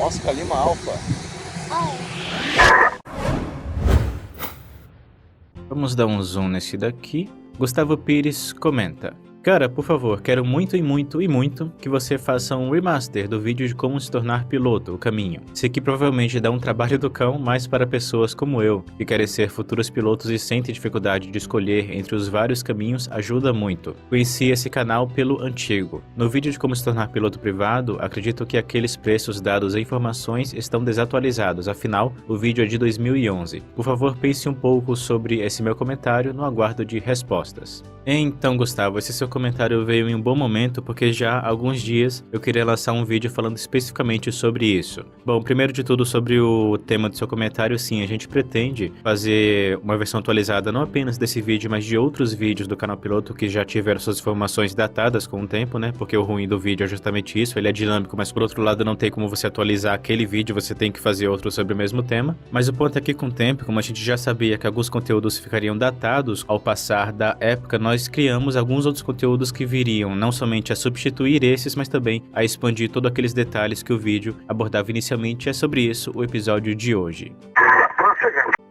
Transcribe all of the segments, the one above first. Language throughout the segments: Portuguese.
Oscar Lima Alpha. Vamos dar um zoom nesse daqui. Gustavo Pires comenta: cara, por favor, quero muito que você faça um remaster do vídeo de como se tornar piloto, o caminho. Sei que provavelmente dá um trabalho do cão, mas para pessoas como eu, que querem ser futuros pilotos e sentem dificuldade de escolher entre os vários caminhos, ajuda muito. Conheci esse canal pelo antigo. No vídeo de como se tornar piloto privado, acredito que aqueles preços dados e informações estão desatualizados, afinal, o vídeo é de 2011. Por favor, pense um pouco sobre esse meu comentário no aguardo de respostas. Então, Gustavo, esse seu comentário veio em um bom momento porque já há alguns dias eu queria lançar um vídeo falando especificamente sobre isso. Bom, primeiro de tudo sobre o tema do seu comentário, sim, a gente pretende fazer uma versão atualizada não apenas desse vídeo, mas de outros vídeos do canal Piloto que já tiveram suas informações datadas com o tempo, né? Porque o ruim do vídeo é justamente isso, ele é dinâmico, mas por outro lado não tem como você atualizar aquele vídeo, você tem que fazer outro sobre o mesmo tema. Mas o ponto é que com o tempo, como a gente já sabia que alguns conteúdos ficariam datados ao passar da época, nós criamos alguns outros conteúdos que viriam não somente a substituir esses, mas também a expandir todos aqueles detalhes que o vídeo abordava inicialmente. É sobre isso o episódio de hoje.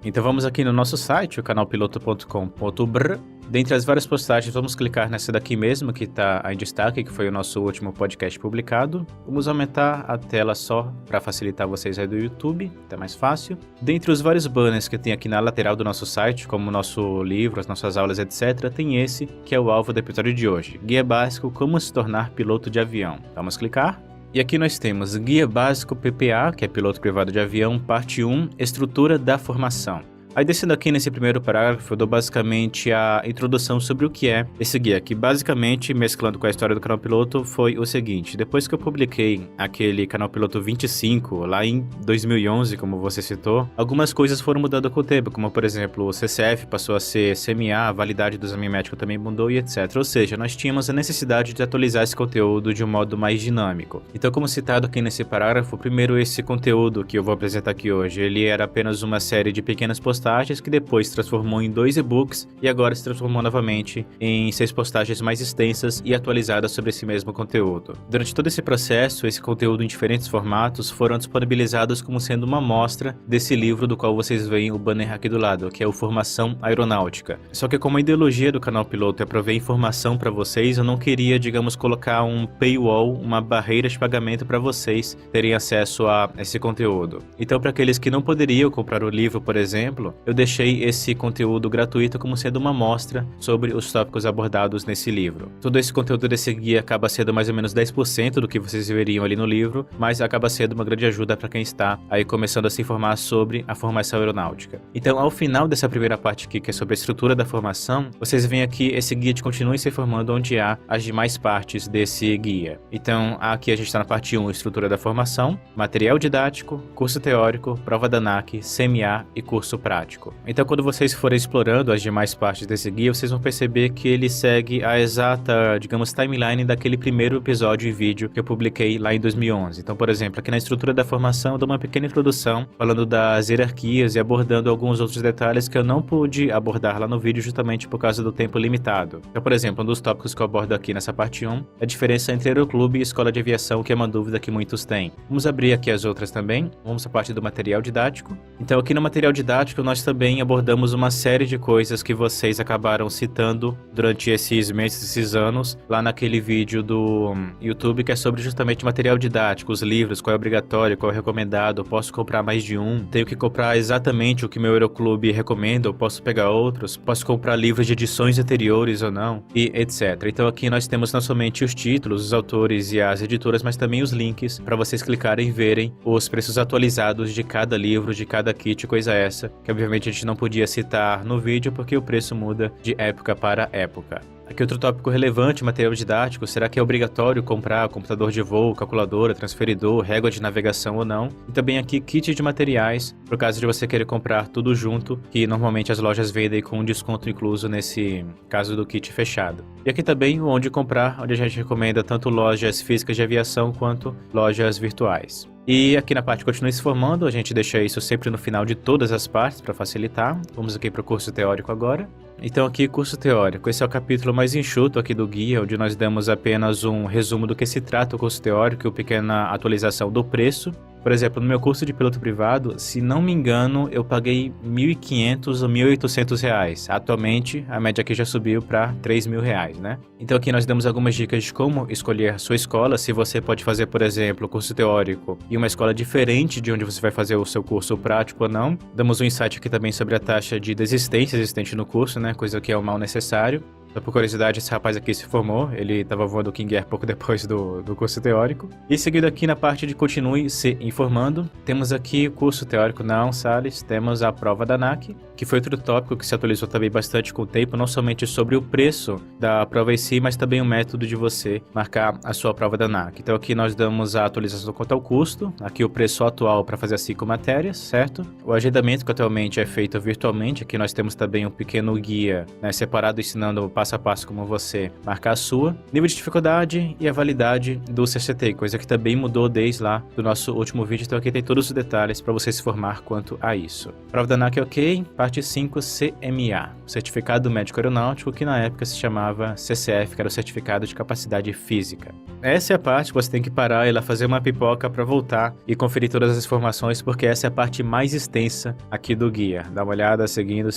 Então vamos aqui no nosso site, o canalpiloto.com.br. Dentre as várias postagens, vamos clicar nessa daqui mesmo, que está em destaque, que foi o nosso último podcast publicado. Vamos aumentar a tela só para facilitar vocês aí do YouTube, tá mais fácil. Dentre os vários banners que tem aqui na lateral do nosso site, como o nosso livro, as nossas aulas, etc., tem esse, que é o alvo do episódio de hoje. Guia básico, como se tornar piloto de avião. Vamos clicar? E aqui nós temos Guia Básico PPA, que é Piloto Privado de Avião, parte 1, Estrutura da Formação. Aí descendo aqui nesse primeiro parágrafo, eu dou basicamente a introdução sobre o que é esse guia, que basicamente, mesclando com a história do Canal Piloto, foi o seguinte: depois que eu publiquei aquele Canal Piloto 25, lá em 2011, como você citou, algumas coisas foram mudando com o tempo, como por exemplo, o CCF passou a ser CMA, a validade do exame médico também mudou e etc. Ou seja, nós tínhamos a necessidade de atualizar esse conteúdo de um modo mais dinâmico. Então, como citado aqui nesse parágrafo, primeiro esse conteúdo que eu vou apresentar aqui hoje, ele era apenas uma série de pequenas postagens que depois se transformou em 2 e-books e agora se transformou novamente em 6 postagens mais extensas e atualizadas sobre esse mesmo conteúdo. Durante todo esse processo, esse conteúdo em diferentes formatos foram disponibilizados como sendo uma amostra desse livro do qual vocês veem o banner aqui do lado, que é o Formação Aeronáutica. Só que como a ideologia do canal Piloto é prover informação para vocês, eu não queria, digamos, colocar um paywall, uma barreira de pagamento para vocês terem acesso a esse conteúdo. Então, para aqueles que não poderiam comprar o livro, por exemplo, eu deixei esse conteúdo gratuito como sendo uma amostra sobre os tópicos abordados nesse livro. Todo esse conteúdo desse guia acaba sendo mais ou menos 10% do que vocês veriam ali no livro, mas acaba sendo uma grande ajuda para quem está aí começando a se informar sobre a formação aeronáutica. Então, ao final dessa primeira parte aqui, que é sobre a estrutura da formação, vocês veem aqui esse guia de Continue se formando, onde há as demais partes desse guia. Então, aqui a gente está na parte 1, estrutura da formação, material didático, curso teórico, prova da ANAC, CMA e curso prático. Então, quando vocês forem explorando as demais partes desse guia, vocês vão perceber que ele segue a exata, digamos, timeline daquele primeiro episódio em vídeo que eu publiquei lá em 2011. Então, por exemplo, aqui na estrutura da formação eu dou uma pequena introdução falando das hierarquias e abordando alguns outros detalhes que eu não pude abordar lá no vídeo justamente por causa do tempo limitado. Então, por exemplo, um dos tópicos que eu abordo aqui nessa parte 1 é a diferença entre aeroclube e escola de aviação, que é uma dúvida que muitos têm. Vamos abrir aqui as outras também. Vamos à parte do material didático. Então, aqui no material didático nós também abordamos uma série de coisas que vocês acabaram citando durante esses meses, esses anos, lá naquele vídeo do YouTube que é sobre justamente material didático, os livros, qual é obrigatório, qual é recomendado, posso comprar mais de um, tenho que comprar exatamente o que meu Aeroclube recomenda, ou posso pegar outros, posso comprar livros de edições anteriores ou não, e etc. Então aqui nós temos não somente os títulos, os autores e as editoras, mas também os links para vocês clicarem e verem os preços atualizados de cada livro, de cada kit, coisa essa, que obviamente a gente não podia citar no vídeo porque o preço muda de época para época. Aqui outro tópico relevante, material didático, será que é obrigatório comprar computador de voo, calculadora, transferidor, régua de navegação ou não? E também aqui kit de materiais, por caso de você querer comprar tudo junto, que normalmente as lojas vendem com um desconto incluso nesse caso do kit fechado. E aqui também o onde comprar, onde a gente recomenda tanto lojas físicas de aviação quanto lojas virtuais. E aqui na parte Continue se formando, a gente deixa isso sempre no final de todas as partes para facilitar. Vamos aqui para o curso teórico agora. Então aqui, curso teórico. Esse é o capítulo mais enxuto aqui do guia, onde nós damos apenas um resumo do que se trata o curso teórico e uma pequena atualização do preço. Por exemplo, no meu curso de piloto privado, se não me engano, eu paguei R$1.500 ou R$1.800. Atualmente, a média aqui já subiu para R$3.000, né? Então aqui nós damos algumas dicas de como escolher a sua escola, se você pode fazer, por exemplo, curso teórico em uma escola diferente de onde você vai fazer o seu curso prático ou não. Damos um insight aqui também sobre a taxa de desistência existente no curso, né? Coisa que é um mal necessário. Só por curiosidade, esse rapaz aqui se formou, ele estava voando o King Air pouco depois do curso teórico. E seguido aqui na parte de continue se informando, temos aqui o curso teórico não, Salles, temos a prova da ANAC, que foi outro tópico que se atualizou também bastante com o tempo, não somente sobre o preço da prova em si, mas também o método de você marcar a sua prova da ANAC. Então aqui nós damos a atualização quanto ao custo, aqui o preço atual para fazer as 5 matérias, certo? O agendamento que atualmente é feito virtualmente, aqui nós temos também um pequeno guia, né, separado ensinando passo a passo como você marcar a sua, nível de dificuldade e a validade do CCT, coisa que também mudou desde lá do nosso último vídeo, então aqui tem todos os detalhes para você se formar quanto a isso. Prova da ANAC é ok, parte 5 CMA, Certificado Médico Aeronáutico, que na época se chamava CCF, que era o Certificado de Capacidade Física. Essa é a parte que você tem que parar e lá fazer uma pipoca para voltar e conferir todas as informações, porque essa é a parte mais extensa aqui do guia. Dá uma olhada, seguindo,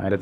ainda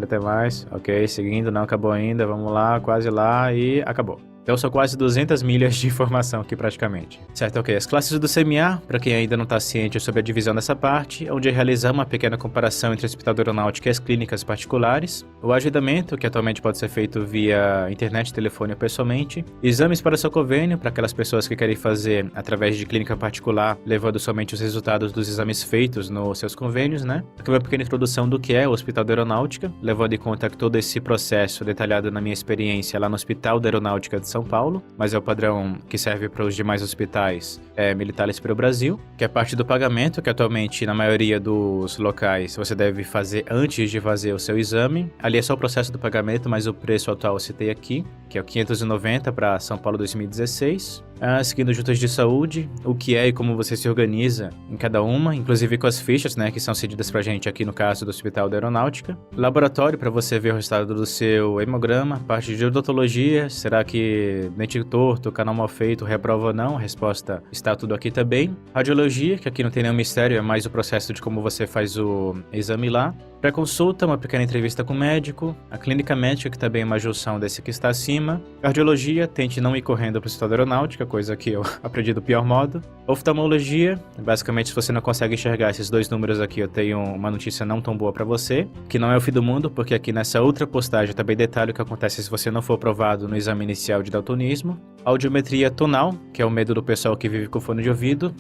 tem mais, ok, seguindo, não acabou ainda, vamos lá, quase lá e acabou. Então são quase 200 milhas de informação aqui praticamente. Certo, ok. As classes do CMA, para quem ainda não está ciente sobre a divisão dessa parte, onde realizamos uma pequena comparação entre o Hospital da Aeronáutica e as clínicas particulares. O agendamento, que atualmente pode ser feito via internet, telefone ou pessoalmente. Exames para seu convênio, para aquelas pessoas que querem fazer através de clínica particular, levando somente os resultados dos exames feitos nos seus convênios, né? Aqui uma pequena introdução do que é o Hospital da Aeronáutica, levando em conta que todo esse processo detalhado na minha experiência lá no Hospital da Aeronáutica de São Paulo, mas é o padrão que serve para os demais hospitais militares pelo Brasil, que é parte do pagamento, que atualmente na maioria dos locais você deve fazer antes de fazer o seu exame. Ali é só o processo do pagamento, mas o preço atual eu citei aqui, que é o 590 para São Paulo 2016. Seguindo juntas de saúde, o que é e como você se organiza em cada uma, inclusive com as fichas, né, que são cedidas pra gente aqui no caso do Hospital da Aeronáutica. Laboratório para você ver o resultado do seu hemograma. Parte de odontologia, será que dente torto, canal mal feito, reprova ou não? A resposta está tudo aqui também. Radiologia, que aqui não tem nenhum mistério, é mais o processo de como você faz o exame lá. Pré-consulta, uma pequena entrevista com o médico. A clínica médica, que também é uma junção desse que está acima. Cardiologia, tente não ir correndo para o Hospital da Aeronáutica, coisa que eu aprendi do pior modo. Oftalmologia, basicamente se você não consegue enxergar esses dois números aqui, eu tenho uma notícia não tão boa para você, que não é o fim do mundo, porque aqui nessa outra postagem eu também detalho o que acontece se você não for aprovado no exame inicial de daltonismo. Audiometria tonal, que é o medo do pessoal que vive com fone de ouvido.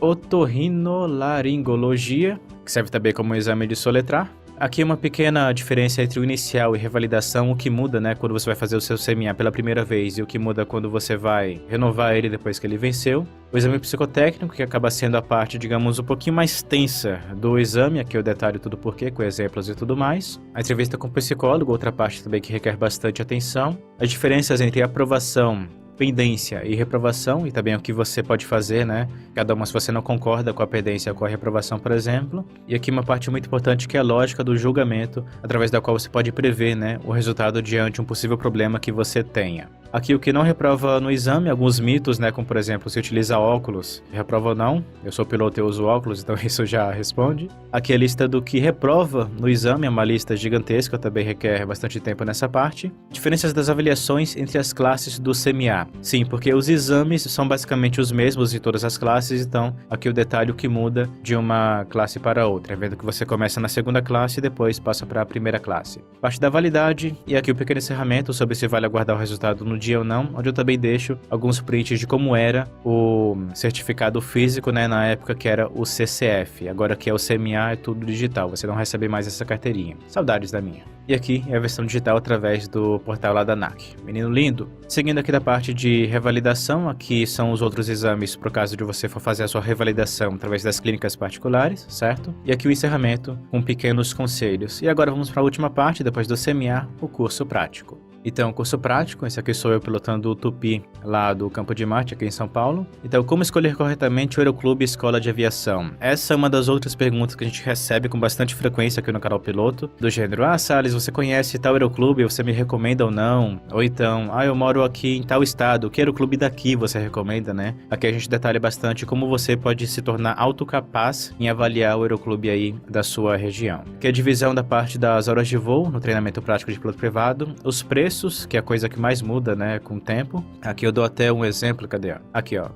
Otorrinolaringologia, que serve também como exame de soletrar. Aqui uma pequena diferença entre o inicial e revalidação, o que muda, né, quando você vai fazer o seu CMA pela primeira vez e o que muda quando você vai renovar ele depois que ele venceu. O exame psicotécnico, que acaba sendo a parte, digamos, um pouquinho mais tensa do exame, aqui eu detalho tudo porquê, com exemplos e tudo mais. A entrevista com o psicólogo, outra parte também que requer bastante atenção. As diferenças entre aprovação, pendência e reprovação, e também o que você pode fazer, né? Cada uma, se você não concorda com a pendência ou com a reprovação, por exemplo. E aqui uma parte muito importante que é a lógica do julgamento, através da qual você pode prever, né, o resultado diante um possível problema que você tenha. Aqui o que não reprova no exame, alguns mitos, né, como por exemplo, se utiliza óculos, reprova ou não. Eu sou piloto e uso óculos, então isso já responde. Aqui a lista do que reprova no exame, é uma lista gigantesca, também requer bastante tempo nessa parte. Diferenças das avaliações entre as classes do CMA. Sim, porque os exames são basicamente os mesmos em todas as classes, então aqui o detalhe que muda de uma classe para outra, vendo que você começa na segunda classe e depois passa para a primeira classe. Parte da validade, e aqui o pequeno encerramento sobre se vale aguardar o resultado no dia ou não, onde eu também deixo alguns prints de como era o certificado físico, né, na época que era o CCF, agora que é o CMA é tudo digital, você não recebe mais essa carteirinha. Saudades da minha. E aqui é a versão digital através do portal lá da ANAC. Menino lindo! Seguindo aqui da parte de revalidação, aqui são os outros exames pro caso de você for fazer a sua revalidação através das clínicas particulares, certo? E aqui o encerramento com pequenos conselhos. E agora vamos para a última parte, depois do CMA, o curso prático. Então, curso prático, esse aqui sou eu pilotando o Tupi lá do Campo de Marte, aqui em São Paulo. Então, como escolher corretamente o Aeroclube Escola de Aviação? Essa é uma das outras perguntas que a gente recebe com bastante frequência aqui no canal Piloto, do gênero, Salles, você conhece tal Aeroclube, você me recomenda ou não? Ou então, eu moro aqui em tal estado, que Aeroclube daqui você recomenda, né? Aqui a gente detalha bastante como você pode se tornar autocapaz em avaliar o Aeroclube aí da sua região. Que é a divisão da parte das horas de voo, no treinamento prático de piloto privado, os preços, que é a coisa que mais muda, né, com o tempo. Aqui eu dou até um exemplo, cadê? Aqui, ó.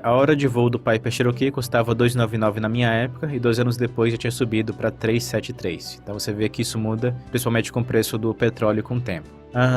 A hora de voo do Piper Cherokee custava R$2,99 na minha época e 2 anos depois já tinha subido para R$3,73. Então você vê que isso muda, principalmente com o preço do petróleo com o tempo.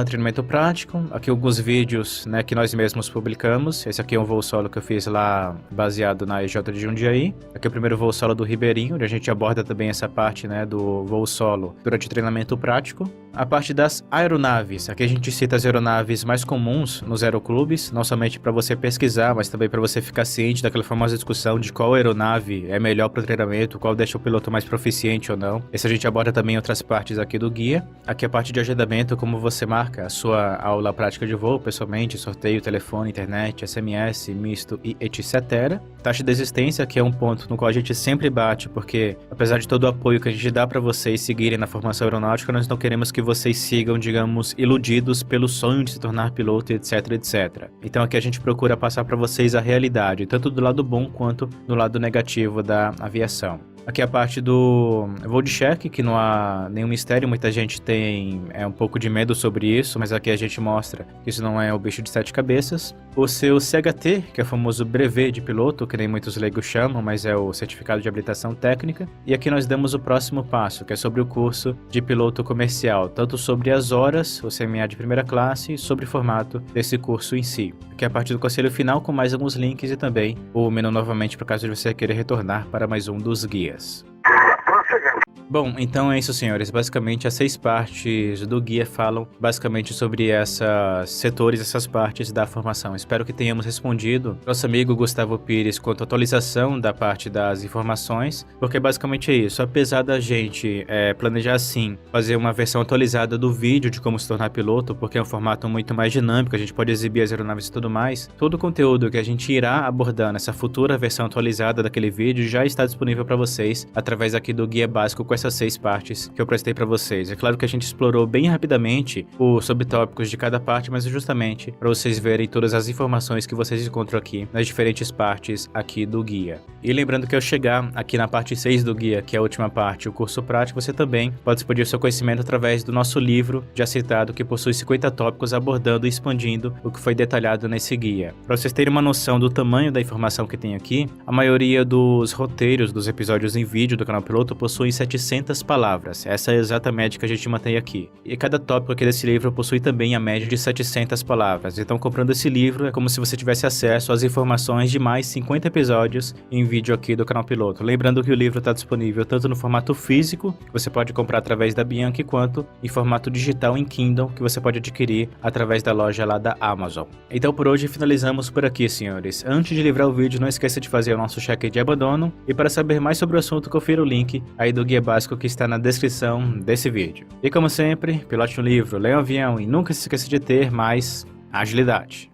Treinamento prático, aqui alguns vídeos, né, que nós mesmos publicamos. Esse aqui é um voo solo que eu fiz lá baseado na EJ de Jundiaí. Aqui é o primeiro voo solo do Ribeirinho, onde a gente aborda também essa parte, né, do voo solo durante o treinamento prático. A parte das aeronaves, aqui a gente cita as aeronaves mais comuns nos aeroclubes, não somente para você pesquisar, mas também para você ficar ciente daquela famosa discussão de qual aeronave é melhor para o treinamento, qual deixa o piloto mais proficiente ou não. Esse a gente aborda também em outras partes aqui do guia. Aqui a parte de agendamento, como você marca a sua aula prática de voo, pessoalmente, sorteio, telefone, internet, SMS, misto e etc. Taxa de desistência, que é um ponto no qual a gente sempre bate, porque apesar de todo o apoio que a gente dá para vocês seguirem na formação aeronáutica, nós não queremos que vocês sigam, digamos, iludidos pelo sonho de se tornar piloto, etc, etc. Então aqui a gente procura passar para vocês a realidade, tanto do lado bom quanto do lado negativo da aviação. Aqui a parte do voo de cheque, que não há nenhum mistério, muita gente tem um pouco de medo sobre isso, mas aqui a gente mostra que isso não é o bicho de 7 cabeças. O seu CHT, que é o famoso brevet de piloto, que nem muitos leigos chamam, mas é o certificado de habilitação técnica. E aqui nós damos o próximo passo, que é sobre o curso de piloto comercial, tanto sobre as horas, o CMA de primeira classe, e sobre o formato desse curso em si. Aqui é a parte do conselho final com mais alguns links e também o menu novamente para caso você queira retornar para mais um dos guias. Bom, então é isso, senhores. Basicamente, as 6 partes do guia falam basicamente sobre esses setores, essas partes da formação. Espero que tenhamos respondido nosso amigo Gustavo Pires quanto à atualização da parte das informações, porque basicamente é isso. Apesar da gente planejar, assim, fazer uma versão atualizada do vídeo de como se tornar piloto, porque é um formato muito mais dinâmico, a gente pode exibir as aeronaves e tudo mais, todo o conteúdo que a gente irá abordar nessa futura versão atualizada daquele vídeo já está disponível para vocês através aqui do guia básico com essas 6 partes que eu prestei para vocês. É claro que a gente explorou bem rapidamente os subtópicos de cada parte, mas é justamente para vocês verem todas as informações que vocês encontram aqui nas diferentes partes aqui do guia. E lembrando que ao chegar aqui na parte 6 do guia, que é a última parte, o curso prático, você também pode expandir o seu conhecimento através do nosso livro já citado, que possui 50 tópicos abordando e expandindo o que foi detalhado nesse guia. Para vocês terem uma noção do tamanho da informação que tem aqui, a maioria dos roteiros dos episódios em vídeo do canal Piloto possuem 700 palavras. Essa é a exata média que a gente mantém aqui. E cada tópico aqui desse livro possui também a média de 700 palavras. Então, comprando esse livro é como se você tivesse acesso às informações de mais 50 episódios em vídeo aqui do canal Piloto. Lembrando que o livro está disponível tanto no formato físico, que você pode comprar através da Bianchi, quanto em formato digital em Kindle, que você pode adquirir através da loja lá da Amazon. Então, por hoje finalizamos por aqui, senhores. Antes de livrar o vídeo, não esqueça de fazer o nosso check de abandono. E para saber mais sobre o assunto, confira o link aí do guia básico que está na descrição desse vídeo. E como sempre, pilote um livro, leia um avião e nunca se esqueça de ter mais agilidade.